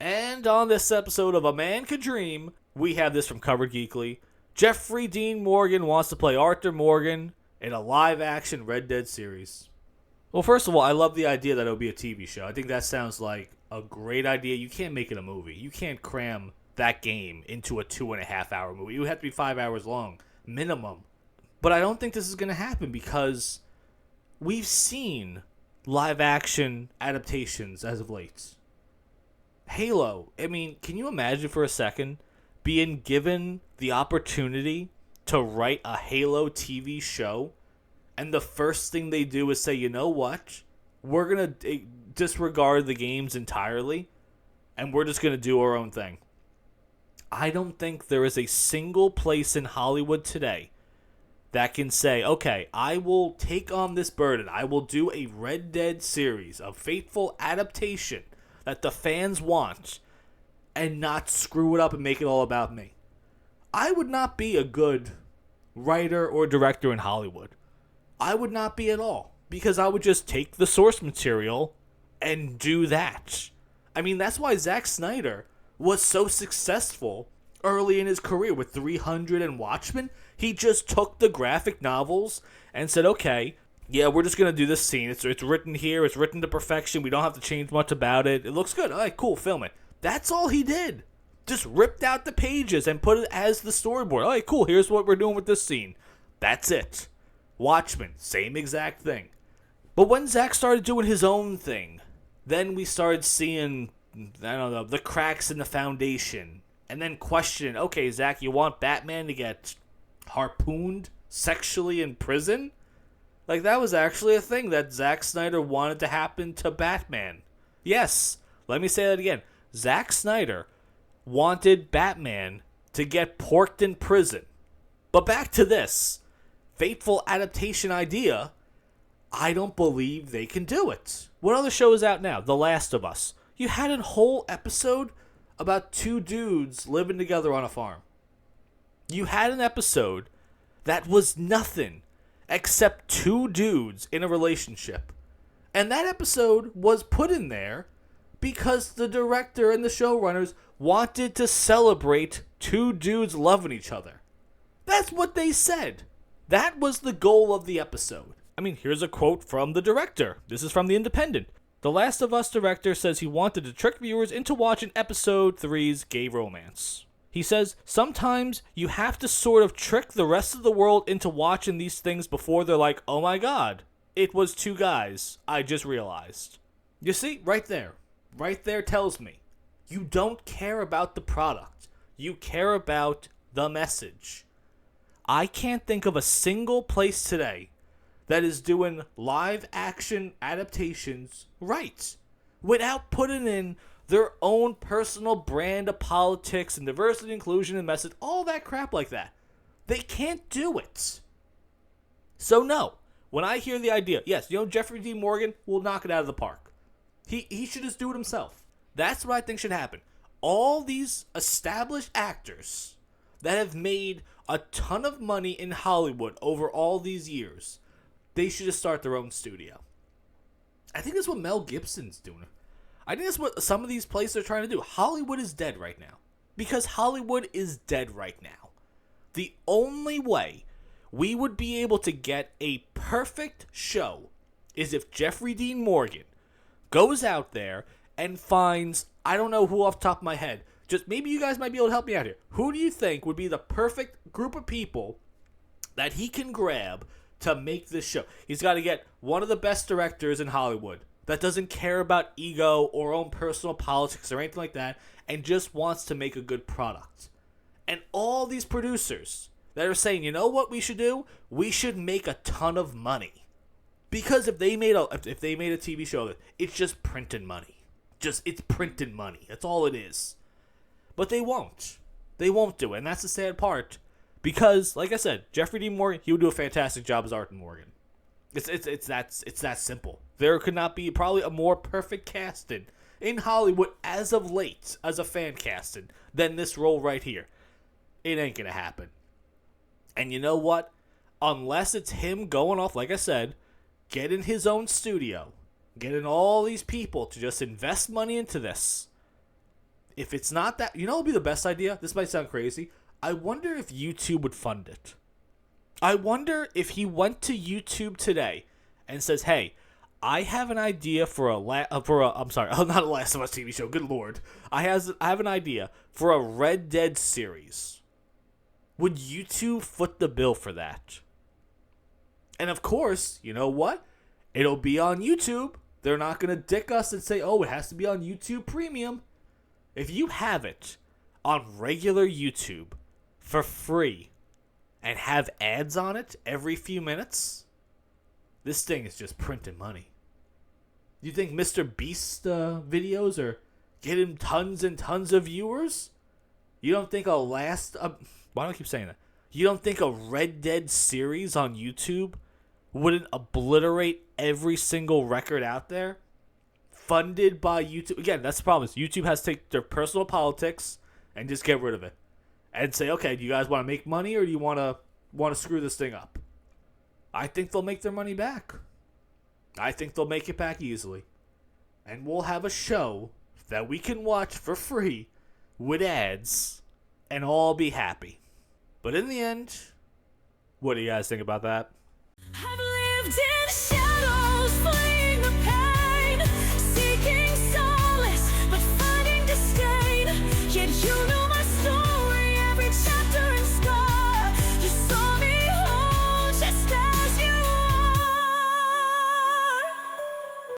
And on this episode of A Man Could Dream, we have this from Covered Geekly. Jeffrey Dean Morgan wants to play Arthur Morgan in a live-action Red Dead series. Well, first of all, I love the idea that it'll be a TV show. I think that sounds like a great idea. You can't make it a movie. You can't cram that game into a 2.5-hour movie. It would have to be 5 hours long, minimum. But I don't think this is going to happen because we've seen live-action adaptations as of late. Halo, I mean, can you imagine for a second being given the opportunity to write a Halo TV show, and the first thing they do is say, you know what, we're going to disregard the games entirely, and we're just going to do our own thing. I don't think there is a single place in Hollywood today that can say, okay, I will take on this burden. I will do a Red Dead series, a faithful adaptation that the fans want, and not screw it up and make it all about me. I would not be a good writer or director in Hollywood. I would not be at all, because I would just take the source material and do that. I mean, that's why Zack Snyder was so successful early in his career with 300 and Watchmen. He just took the graphic novels and said, okay, yeah, we're just going to do this scene. It's written here. It's written to perfection. We don't have to change much about it. It looks good. All right, cool. Film it. That's all he did. Just ripped out the pages and put it as the storyboard. All right, cool. Here's what we're doing with this scene. That's it. Watchmen, same exact thing. But when Zack started doing his own thing, then we started seeing, I don't know, the cracks in the foundation. And then questioning, okay, Zack, you want Batman to get harpooned sexually in prison? Like, that was actually a thing that Zack Snyder wanted to happen to Batman. Yes, let me say that again. Zack Snyder wanted Batman to get porked in prison. But back to this fateful adaptation idea, I don't believe they can do it. What other show is out now? The Last of Us. You had a whole episode about two dudes living together on a farm. You had an episode that was nothing except two dudes in a relationship. And that episode was put in there because the director and the showrunners wanted to celebrate two dudes loving each other. That's what they said. That was the goal of the episode. I mean, here's a quote from the director. This is from The Independent. The Last of Us director says he wanted to trick viewers into watching episode 3's gay romance. He says, sometimes you have to sort of trick the rest of the world into watching these things before they're like, oh my god, it was two guys. I just realized. You see, right there. Right there tells me you don't care about the product. You care about the message. I can't think of a single place today that is doing live action adaptations right without putting in their own personal brand of politics and diversity, inclusion, and message, all that crap like that. They can't do it. So no, when I hear the idea, yes, Jeffrey Dean Morgan will knock it out of the park. He should just do it himself. That's what I think should happen. All these established actors that have made a ton of money in Hollywood over all these years, they should just start their own studio. I think that's what Mel Gibson's doing. I think that's what some of these places are trying to do. Hollywood is dead right now. Because Hollywood is dead right now. The only way we would be able to get a perfect show is if Jeffrey Dean Morgan goes out there and finds, I don't know who off the top of my head, just maybe you guys might be able to help me out here. Who do you think would be the perfect group of people that he can grab to make this show? He's got to get one of the best directors in Hollywood that doesn't care about ego or own personal politics or anything like that and just wants to make a good product. And all these producers that are saying, you know what we should do? We should make a ton of money. Because if they made a TV show, it's just printing money. It's printing money. That's all it is. But they won't. They won't do it. And that's the sad part. Because, like I said, Jeffrey Dean Morgan, he would do a fantastic job as Arthur Morgan. It's that simple. There could not be probably a more perfect casting in Hollywood as of late, as a fan casting, than this role right here. It ain't gonna happen. And you know what? Unless it's him going off, like I said, getting his own studio, getting all these people to just invest money into this, If it's not that, you know what would be the best idea? This might sound crazy. I wonder if YouTube would fund it. I wonder if he went to YouTube today and says, "Hey, I have an idea for I'm sorry, not a Last of Us TV show. Good lord, I have an idea for a Red Dead series. Would YouTube foot the bill for that?" And of course, you know what? It'll be on YouTube. They're not gonna dick us and say, "Oh, it has to be on YouTube Premium." If you have it on regular YouTube for free and have ads on it every few minutes, this thing is just printing money. You think Mr. Beast videos are getting tons and tons of viewers? You don't think why do I keep saying that? You don't think a Red Dead series on YouTube wouldn't obliterate every single record out there? Funded by YouTube. Again, that's the problem. Is YouTube has to take their personal politics and just get rid of it. And say, okay, do you guys want to make money or do you want to screw this thing up? I think they'll make their money back. I think they'll make it back easily. And we'll have a show that we can watch for free with ads and all be happy. But in the end, what do you guys think about that? I've lived in